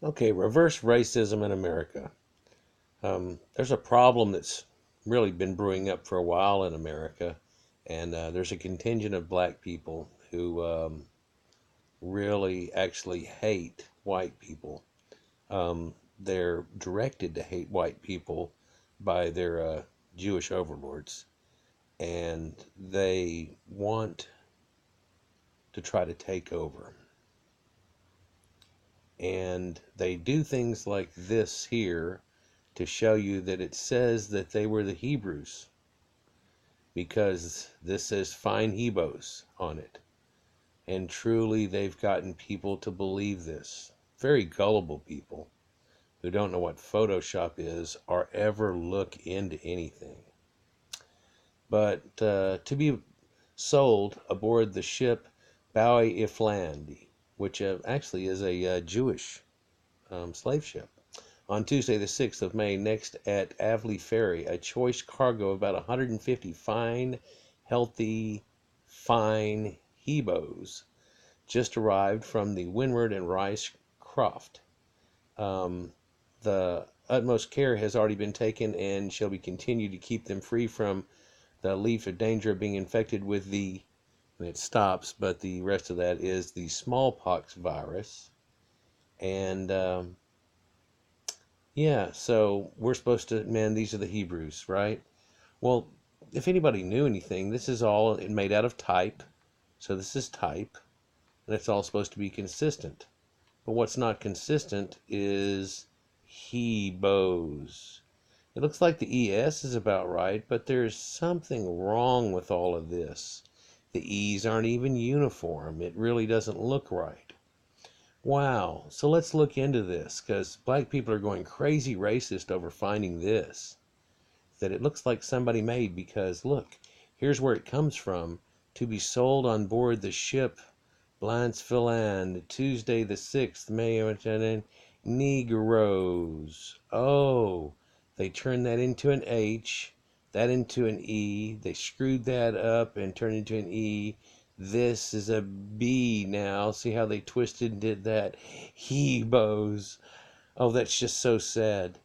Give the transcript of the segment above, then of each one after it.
Okay, reverse racism in America. There's a problem that's really been brewing up for a while in America, and there's a contingent of black people who really actually hate white people. They're directed to hate white people by their Jewish overlords, and they want to try to take over. And they do things like this here to show you that it says that they were the Hebrews because this says fine Heeboes on it. And truly, they've gotten people to believe this. Very gullible people who don't know what Photoshop is or ever look into anything. But to be sold aboard the ship Bowie Ifland, which actually is a Jewish slave ship. On Tuesday, the 6th of May, next at Avley Ferry, a choice cargo of about 150 fine, healthy, fine Heeboes just arrived from the Windward and Rice Croft. The utmost care has already been taken and shall be continued to keep them free from the leaf of danger of being infected with the, and it stops, but the rest of that is the smallpox virus. And yeah, so we're supposed to, man, these are the Hebrews, right? Well, if anybody knew anything, this is all made out of type. So this is type, and it's all supposed to be consistent. But what's not consistent is Heeboes. It looks like the ES is about right, but there's something wrong with all of this. The E's aren't even uniform. It really doesn't look right. Wow. So let's look into this because black people are going crazy racist over finding this. That it looks like somebody made because look, here's where it comes from. To be sold on board the ship Blancevilland, Tuesday the 6th, May, Negroes. Oh, they turned that into an H, that into an E. They screwed that up and turned it into an E. This is a B now. See how they twisted and did that? Heeboes. Oh, that's just so sad.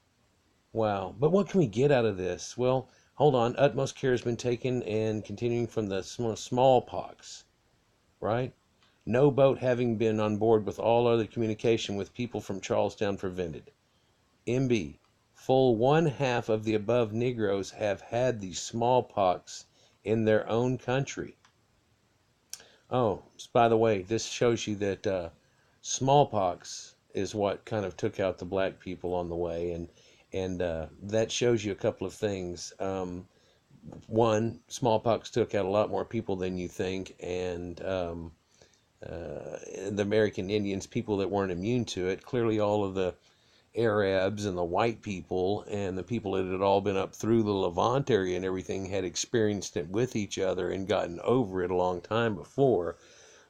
Wow. But what can we get out of this? Well, hold on. Utmost care has been taken and continuing from the smallpox, right? No boat having been on board with all other communication with people from Charlestown prevented. MB. Full one half of the above Negroes have had the smallpox in their own country. Oh, by the way, this shows you that smallpox is what kind of took out the black people on the way, and that shows you a couple of things. One, smallpox took out a lot more people than you think, and the American Indians, people that weren't immune to it. Clearly, all of the Arabs and the white people and the people that had all been up through the Levant area and everything had experienced it with each other and gotten over it a long time before.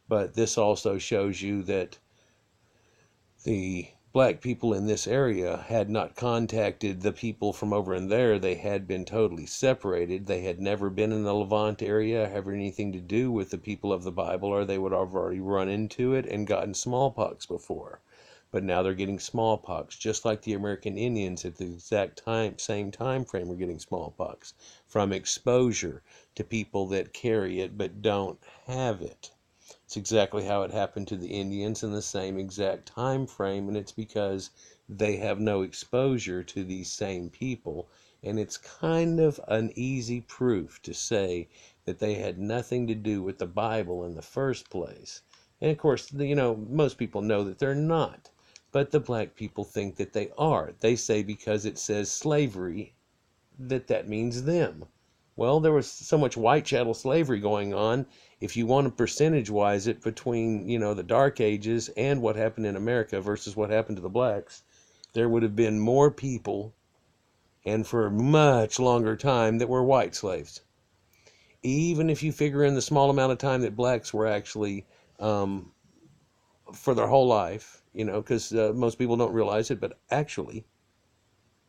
But this also shows you that the black people in this area had not contacted the people from over in there. They had been totally separated. They had never been in the Levant area, have anything to do with the people of the Bible, or they would have already run into it and gotten smallpox before. But now they're getting smallpox, just like the American Indians at the exact same time frame are getting smallpox from exposure to people that carry it but don't have it. It's exactly how it happened to the Indians in the same exact time frame, and it's because they have no exposure to these same people. And it's kind of an easy proof to say that they had nothing to do with the Bible in the first place. And of course, most people know that they're not. But the black people think that they are. They say because it says slavery that means them. Well, there was so much white chattel slavery going on. If you want to percentage wise it between, the dark ages and what happened in America versus what happened to the blacks, there would have been more people and for a much longer time that were white slaves. Even if you figure in the small amount of time that blacks were actually for their whole life, because most people don't realize it, but actually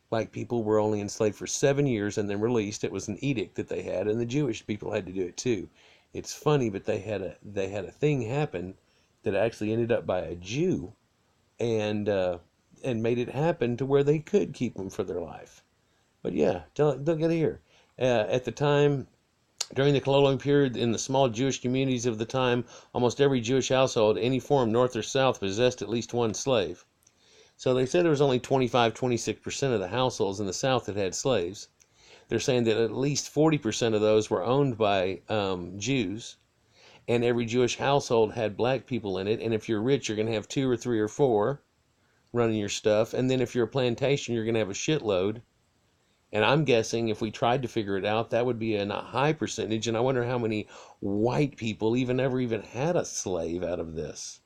black people were only enslaved for 7 years and then released. It was an edict that they had, and the Jewish people had to do it too. It's funny, but they had a thing happen that actually ended up by a Jew, and and made it happen to where they could keep them for their life. But yeah, don't get here. At the time, during the colonial period, in the small Jewish communities of the time, almost every Jewish household, any form, north or south, possessed at least one slave. So they said there was only 25-26% of the households in the South that had slaves. They're saying that at least 40% of those were owned by Jews, and every Jewish household had black people in it. And if you're rich, you're going to have 2 or 3 or 4 running your stuff. And then if you're a plantation, you're going to have a shitload. And I'm guessing if we tried to figure it out, that would be a high percentage. And I wonder how many white people ever even had a slave out of this.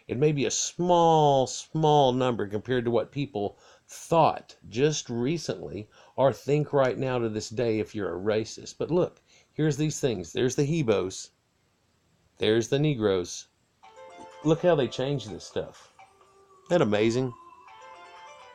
It may be a small, small number compared to what people thought just recently or think right now to this day if you're a racist. But look, here's these things. There's the Heeboes. There's the Negroes. Look how they changed this stuff. Isn't that amazing?